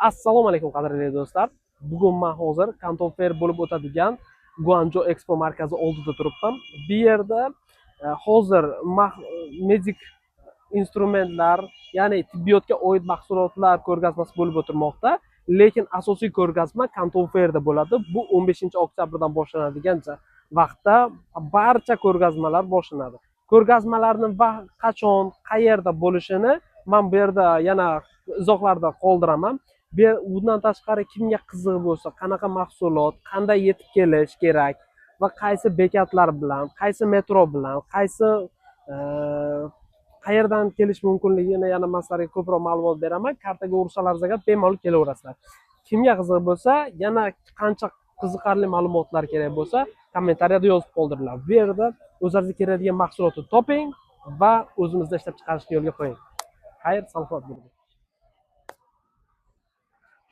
Assalomu alaykum qadrli do'stlar. Bugun men hozir Canton Fair bo'lib o'tadigan Guangzhou Expo markazi oldida turibman. Bu yerda hozir medik instrumentlar, ya'ni tibbiyotga oid mahsulotlar ko'rgazmasi bo'lib o'tirmoqda. Lekin asosiy ko'rgazma Canton Fairda bo'ladi. Bu 15-oktyabrdan boshlanadigan vaqtda barcha ko'rgazmalar boshlanadi. Ko'rgazmalarni qachon, qayerda bo'lishini men bu yerda yana izohlarda qoldiraman. Bundan tashqari kimga qiziq bo'lsa, qanaqa mahsulot, qanday yetib kelish kerak va qaysi bekatlar bilan, qaysi metro bilan, qayerdan kelish mumkinligini yana men sizlarga ko'proq ma'lumot beraman. Kartaga ursalaringiz bemalol kelaverasizlar. Kimga qiziq bo'lsa, yana qancha qiziqarli ma'lumotlar kerak bo'lsa, kommentariyada yozib qoldiringlar. Bu yerda o'zingizga kerakli mahsulotni toping va o'zimizda ishlab chiqarishni yo'lga qo'ying. Xayr, salomat bo'ling.